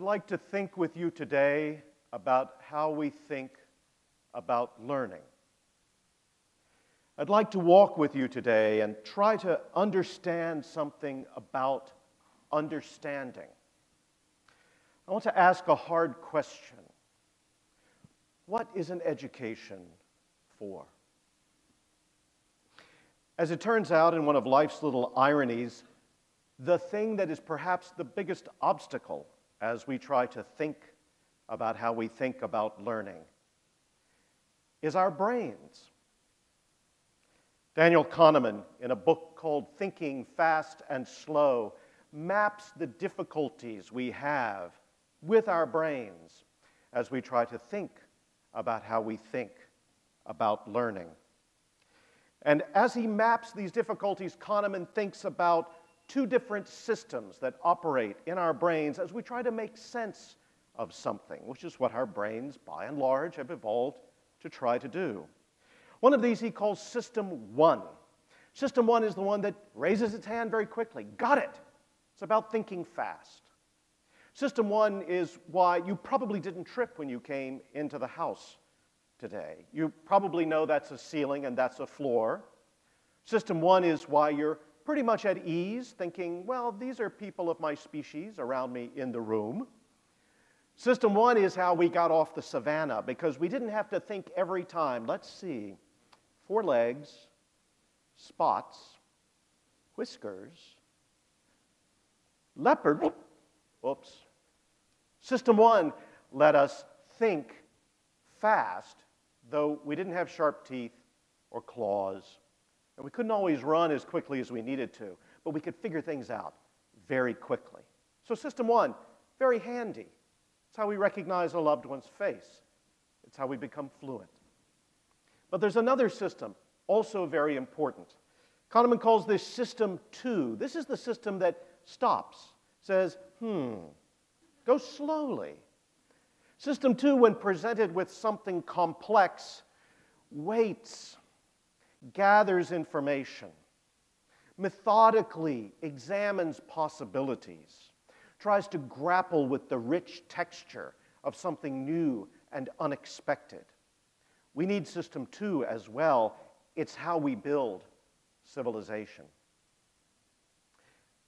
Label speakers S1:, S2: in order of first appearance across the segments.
S1: I'd like to think with you today about how we think about learning. I'd like to walk with you today and try to understand something about understanding. I want to ask a hard question. What is an education for? As it turns out, in one of life's little ironies, the thing that is perhaps the biggest obstacle as we try to think about how we think about learning is our brains. Daniel Kahneman, in a book called Thinking Fast and Slow, maps the difficulties we have with our brains as we try to think about how we think about learning. And as he maps these difficulties, Kahneman thinks about two different systems that operate in our brains as we try to make sense of something, which is what our brains, by and large, have evolved to try to do. One of these he calls System 1. System 1 is the one that raises its hand very quickly. Got it! It's about thinking fast. System 1 is why you probably didn't trip when you came into the house today. You probably know that's a ceiling and that's a floor. System 1 is why you're pretty much at ease, thinking, well, these are people of my species around me in the room. System 1 is how we got off the savannah, because we didn't have to think every time. Let's see, 4 legs, spots, whiskers, leopard, whoops. System 1 let us think fast, though we didn't have sharp teeth or claws. And we couldn't always run as quickly as we needed to, but we could figure things out very quickly. So System 1, very handy. It's how we recognize a loved one's face. It's how we become fluent. But there's another system, also very important. Kahneman calls this System 2. This is the system that stops, says, go slowly. System 2, when presented with something complex, waits, gathers information, methodically examines possibilities, tries to grapple with the rich texture of something new and unexpected. We need System 2 as well. It's how we build civilization.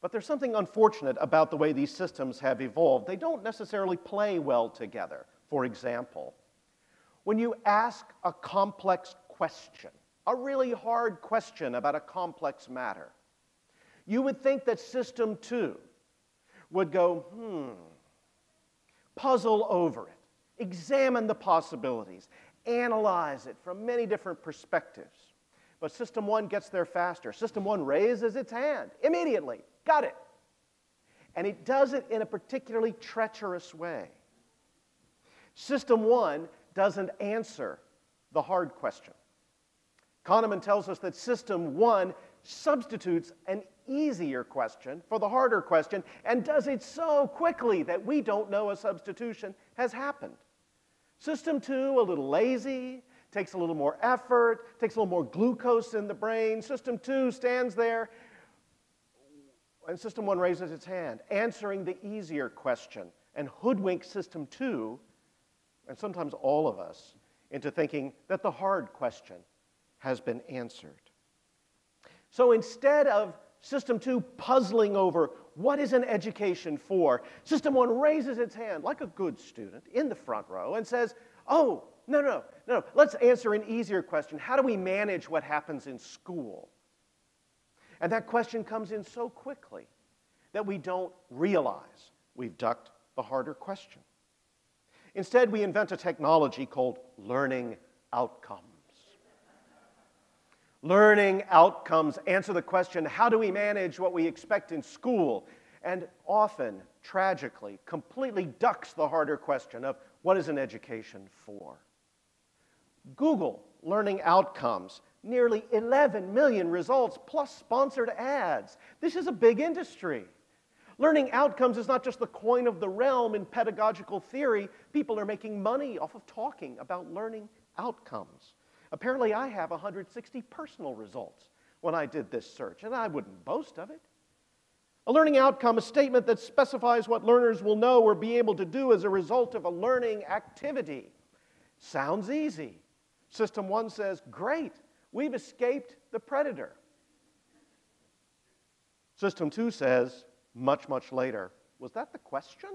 S1: But there's something unfortunate about the way these systems have evolved. They don't necessarily play well together. For example, when you ask a complex question, a really hard question about a complex matter, you would think that System 2 would go, puzzle over it, examine the possibilities, analyze it from many different perspectives. But System 1 gets there faster. System 1 raises its hand immediately. Got it. And it does it in a particularly treacherous way. System 1 doesn't answer the hard question. Kahneman tells us that System 1 substitutes an easier question for the harder question and does it so quickly that we don't know a substitution has happened. System 2, a little lazy, takes a little more effort, takes a little more glucose in the brain. System 2 stands there, and System 1 raises its hand, answering the easier question, and hoodwinks System 2, and sometimes all of us, into thinking that the hard question has been answered. So instead of System 2 puzzling over what is an education for, System 1 raises its hand like a good student in the front row and says, oh, no, let's answer an easier question. How do we manage what happens in school? And that question comes in so quickly that we don't realize we've ducked the harder question. Instead, we invent a technology called learning outcomes. Learning outcomes answer the question, how do we manage what we expect in school? And often, tragically, completely ducks the harder question of what is an education for? Google learning outcomes, nearly 11 million results plus sponsored ads. This is a big industry. Learning outcomes is not just the coin of the realm in pedagogical theory. People are making money off of talking about learning outcomes. Apparently, I have 160 personal results when I did this search, and I wouldn't boast of it. A learning outcome, a statement that specifies what learners will know or be able to do as a result of a learning activity. Sounds easy. System 1 says, great, we've escaped the predator. System 2 says, much, much later, was that the question?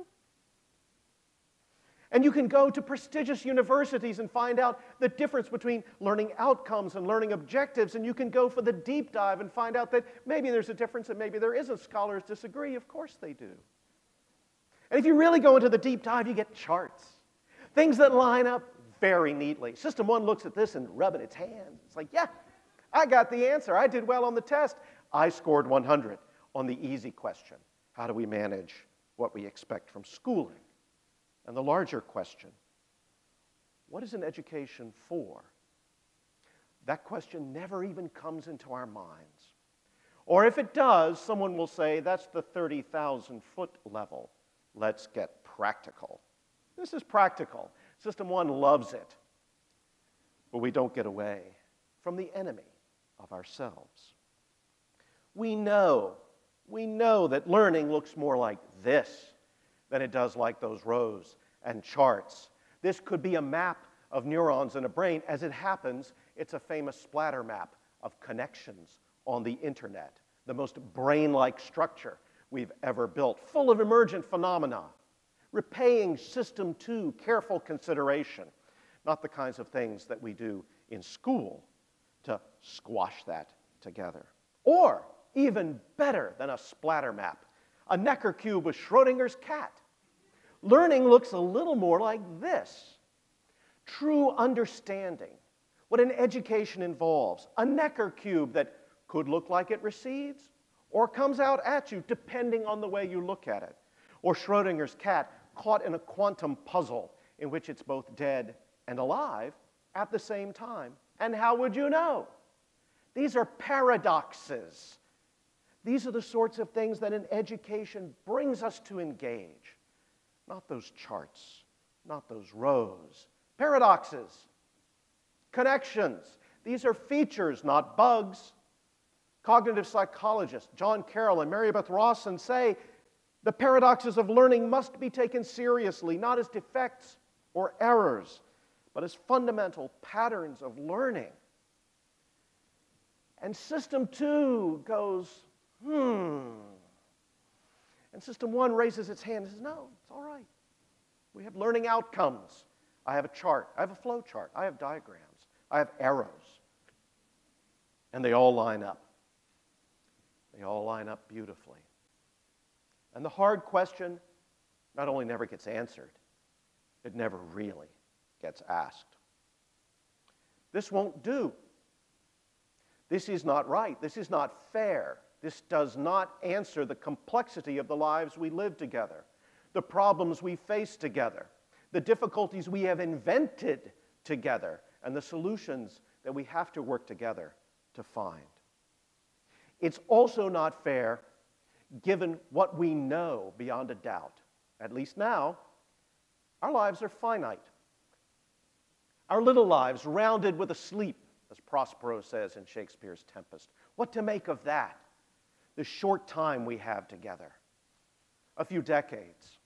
S1: And you can go to prestigious universities and find out the difference between learning outcomes and learning objectives, and you can go for the deep dive and find out that maybe there's a difference and maybe there isn't. Scholars disagree. Of course they do. And if you really go into the deep dive, you get charts, things that line up very neatly. System 1 looks at this and rubs its hands. It's like, yeah, I got the answer. I did well on the test. I scored 100 on the easy question. How do we manage what we expect from schooling? And the larger question, what is an education for? That question never even comes into our minds. Or if it does, someone will say, that's the 30,000-foot level. Let's get practical. This is practical. System 1 loves it. But we don't get away from the enemy of ourselves. We know that learning looks more like this than it does like those rows and charts. This could be a map of neurons in a brain. As it happens, it's a famous splatter map of connections on the internet, the most brain-like structure we've ever built, full of emergent phenomena, repaying System 2 careful consideration, not the kinds of things that we do in school to squash that together. Or, even better than a splatter map, a Necker cube with Schrodinger's cat. Learning looks a little more like this. True understanding, what an education involves, a Necker cube that could look like it recedes or comes out at you depending on the way you look at it. Or Schrodinger's cat caught in a quantum puzzle in which it's both dead and alive at the same time. And how would you know? These are paradoxes. These are the sorts of things that an education brings us to engage. Not those charts, not those rows. Paradoxes, connections. These are features, not bugs. Cognitive psychologists John Carroll and Mary Beth Rawson say the paradoxes of learning must be taken seriously, not as defects or errors, but as fundamental patterns of learning. And System 2 goes, And System 1 raises its hand and says, no, it's all right. We have learning outcomes. I have a chart. I have a flow chart. I have diagrams. I have arrows. And they all line up. They all line up beautifully. And the hard question not only never gets answered, it never really gets asked. This won't do. This is not right. This is not fair. This does not answer the complexity of the lives we live together, the problems we face together, the difficulties we have invented together, and the solutions that we have to work together to find. It's also not fair given what we know beyond a doubt. At least now, our lives are finite. Our little lives rounded with a sleep, as Prospero says in Shakespeare's Tempest. What to make of that? The short time we have together. A few decades,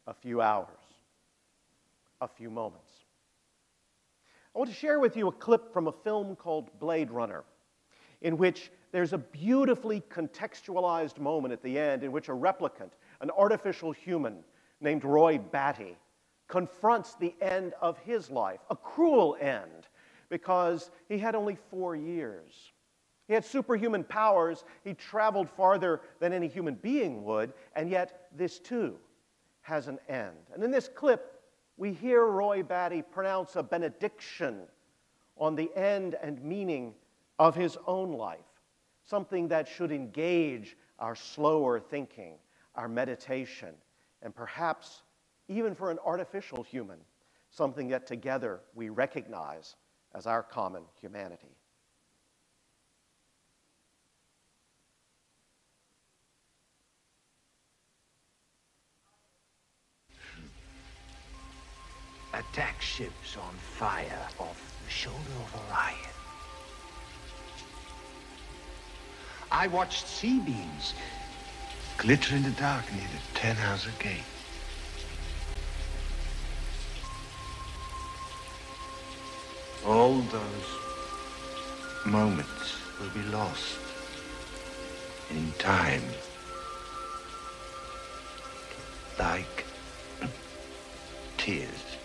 S1: a few hours, a few moments. I want to share with you a clip from a film called Blade Runner, in which there's a beautifully contextualized moment at the end in which a replicant, an artificial human named Roy Batty, confronts the end of his life, a cruel end, because he had only 4 years. He had superhuman powers. He traveled farther than any human being would, and yet this too has an end. And in this clip, we hear Roy Batty pronounce a benediction on the end and meaning of his own life, something that should engage our slower thinking, our meditation, and perhaps, even for an artificial human, something that together we recognize as our common humanity.
S2: Attack ships on fire off the shoulder of Orion. I watched sea beams glitter in the dark near the 10-house gate. All those moments will be lost in time, like tears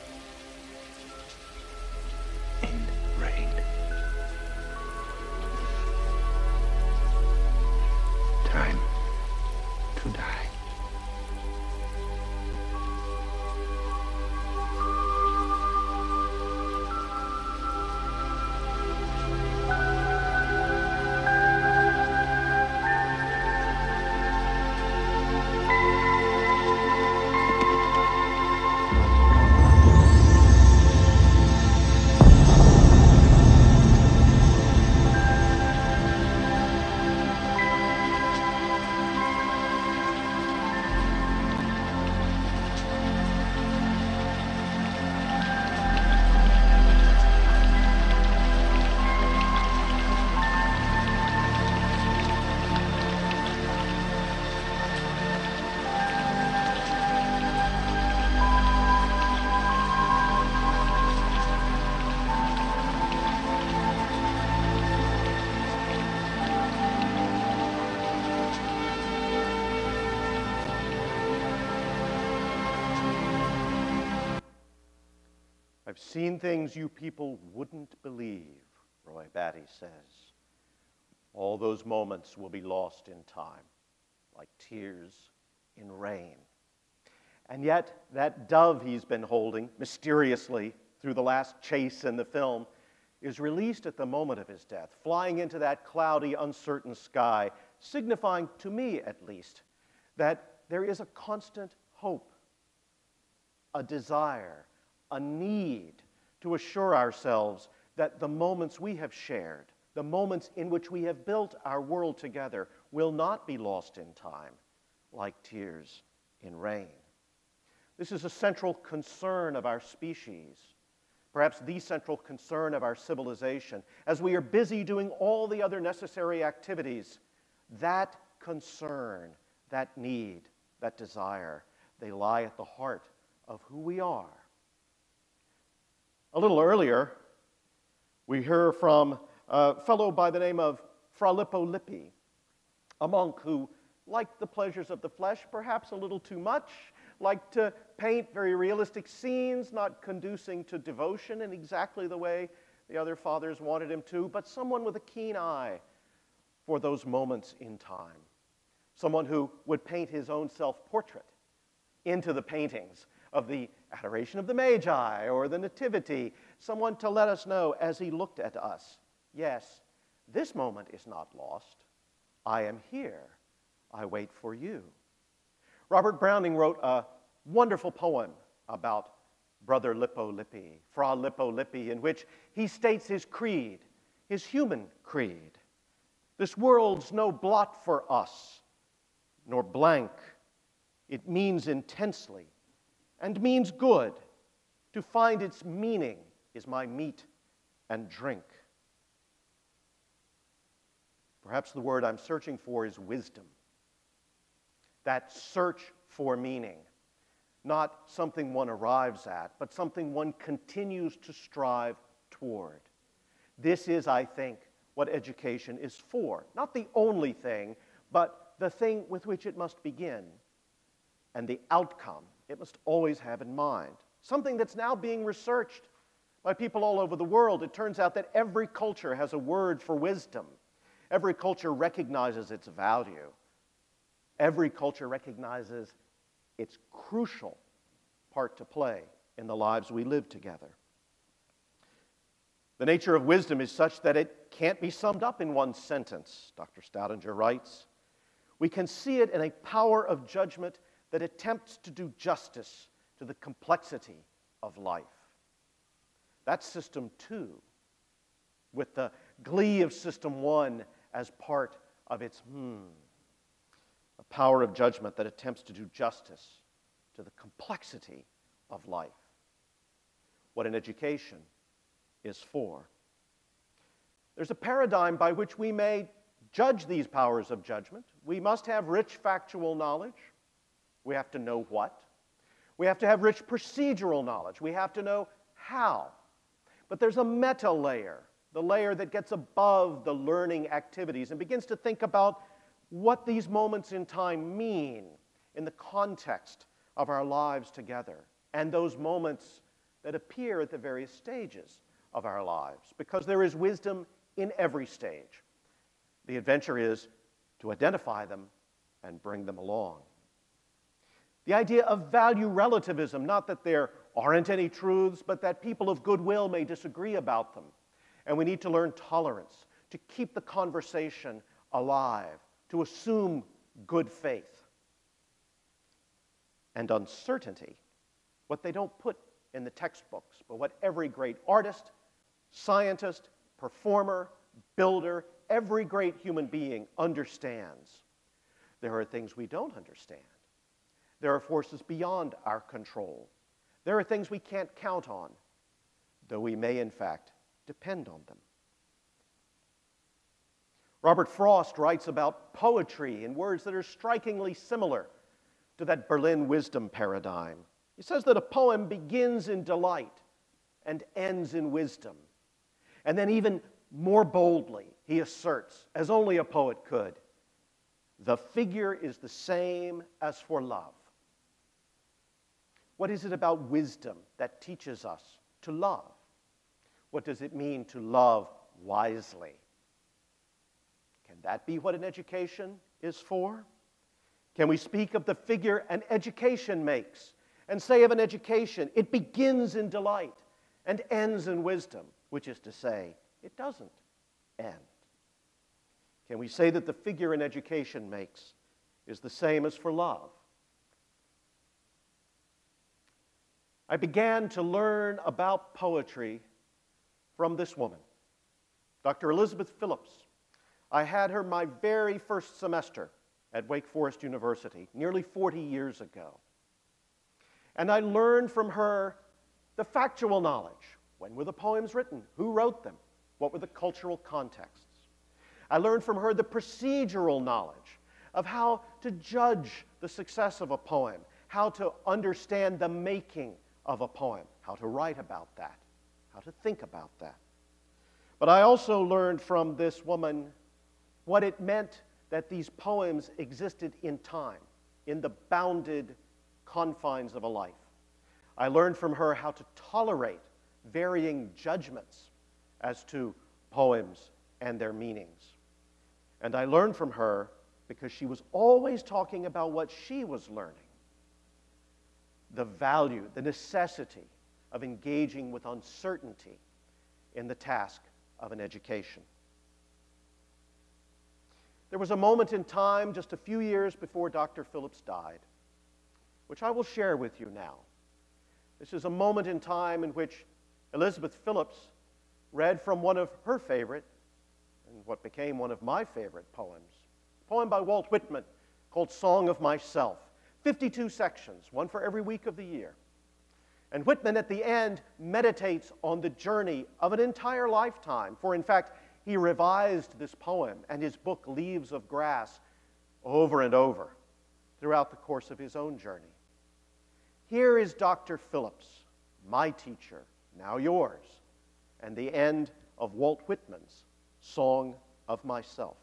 S2: in rain. Time to die.
S1: I've seen things you people wouldn't believe, Roy Batty says. All those moments will be lost in time, like tears in rain. And yet, that dove he's been holding, mysteriously, through the last chase in the film, is released at the moment of his death, flying into that cloudy, uncertain sky, signifying, to me at least, that there is a constant hope, a desire, a need to assure ourselves that the moments we have shared, the moments in which we have built our world together, will not be lost in time, like tears in rain. This is a central concern of our species, perhaps the central concern of our civilization. As we are busy doing all the other necessary activities, that concern, that need, that desire, they lie at the heart of who we are. A little earlier, we hear from a fellow by the name of Fra Lippo Lippi, a monk who liked the pleasures of the flesh perhaps a little too much, liked to paint very realistic scenes, not conducing to devotion in exactly the way the other fathers wanted him to, but someone with a keen eye for those moments in time. Someone who would paint his own self-portrait into the paintings of the Adoration of the Magi or the Nativity, someone to let us know as he looked at us, yes, this moment is not lost. I am here. I wait for you. Robert Browning wrote a wonderful poem about Brother Lippo Lippi, Fra Lippo Lippi, in which he states his creed, his human creed. This world's no blot for us, nor blank. It means intensely and means good. To find its meaning is my meat and drink. Perhaps the word I'm searching for is wisdom. That search for meaning, not something one arrives at, but something one continues to strive toward. This is, I think, what education is for. Not the only thing, but the thing with which it must begin, and the outcome it must always have in mind. Something that's now being researched by people all over the world. It turns out that every culture has a word for wisdom. Every culture recognizes its value. Every culture recognizes its crucial part to play in the lives we live together. The nature of wisdom is such that it can't be summed up in one sentence, Dr. Staudinger writes. We can see it in a power of judgment that attempts to do justice to the complexity of life. That's System 2, with the glee of System 1 as part of its a power of judgment that attempts to do justice to the complexity of life. What an education is for. There's a paradigm by which we may judge these powers of judgment, We must have rich factual knowledge. We have to know what. We have to have rich procedural knowledge. We have to know how. But there's a meta layer, the layer that gets above the learning activities and begins to think about what these moments in time mean in the context of our lives together, and those moments that appear at the various stages of our lives, because there is wisdom in every stage. The adventure is to identify them and bring them along. The idea of value relativism, not that there aren't any truths, but that people of goodwill may disagree about them. And we need to learn tolerance, to keep the conversation alive, to assume good faith. And uncertainty, what they don't put in the textbooks, but what every great artist, scientist, performer, builder, every great human being understands. There are things we don't understand. There are forces beyond our control. There are things we can't count on, though we may, in fact, depend on them. Robert Frost writes about poetry in words that are strikingly similar to that Berlin wisdom paradigm. He says that a poem begins in delight and ends in wisdom. And then even more boldly, he asserts, as only a poet could, the figure is the same as for love. What is it about wisdom that teaches us to love? What does it mean to love wisely? Can that be what an education is for? Can we speak of the figure an education makes and say of an education, it begins in delight and ends in wisdom, which is to say, it doesn't end? Can we say that the figure an education makes is the same as for love? I began to learn about poetry from this woman, Dr. Elizabeth Phillips. I had her my very first semester at Wake Forest University, nearly 40 years ago. And I learned from her the factual knowledge. When were the poems written? Who wrote them? What were the cultural contexts? I learned from her the procedural knowledge of how to judge the success of a poem, how to understand the making of a poem, how to write about that, how to think about that. But I also learned from this woman what it meant that these poems existed in time, in the bounded confines of a life. I learned from her how to tolerate varying judgments as to poems and their meanings. And I learned from her because she was always talking about what she was learning, the value, the necessity of engaging with uncertainty in the task of an education. There was a moment in time just a few years before Dr. Phillips died, which I will share with you now. This is a moment in time in which Elizabeth Phillips read from one of her favorite, and what became one of my favorite poems, a poem by Walt Whitman called Song of Myself. 52 sections, one for every week of the year. And Whitman at the end meditates on the journey of an entire lifetime, for in fact, he revised this poem and his book Leaves of Grass over and over throughout the course of his own journey. Here is Dr. Phillips, my teacher, now yours, and the end of Walt Whitman's Song of Myself.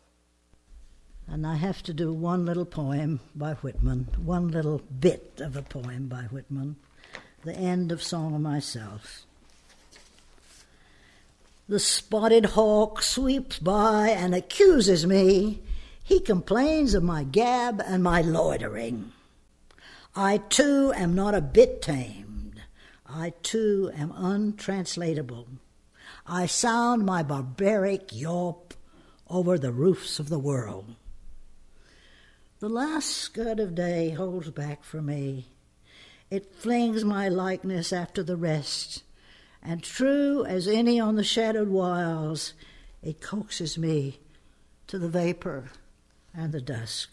S3: And I have to do one little poem by Whitman, one little bit of a poem by Whitman, the end of Song of Myself. The spotted hawk sweeps by and accuses me. He complains of my gab and my loitering. I, too, am not a bit tamed. I, too, am untranslatable. I sound my barbaric yawp over the roofs of the world. The last scud of day holds back for me. It flings my likeness after the rest, and true as any on the shadowed wilds, it coaxes me to the vapor and the dusk.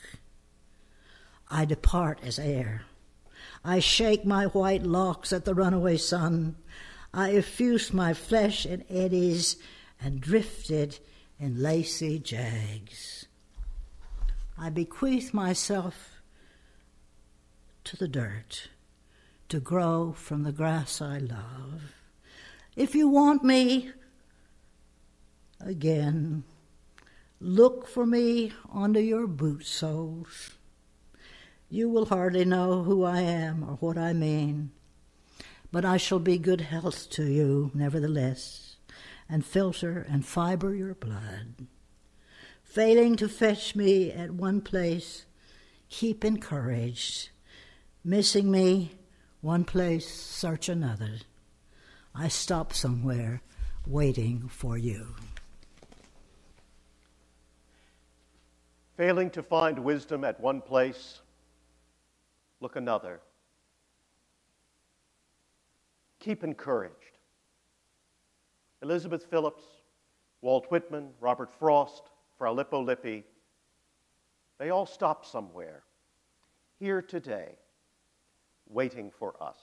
S3: I depart as air. I shake my white locks at the runaway sun. I effuse my flesh in eddies and drifted in lacy jags. I bequeath myself to the dirt, to grow from the grass I love. If you want me again, look for me under your boot soles. You will hardly know who I am or what I mean, but I shall be good health to you nevertheless, and filter and fiber your blood. Failing to fetch me at one place, keep encouraged. Missing me, one place, search another. I stop somewhere, waiting for you.
S1: Failing to find wisdom at one place, look another. Keep encouraged. Elizabeth Phillips, Walt Whitman, Robert Frost, Fra Lippo Lippi, they all stopped somewhere, here today, waiting for us.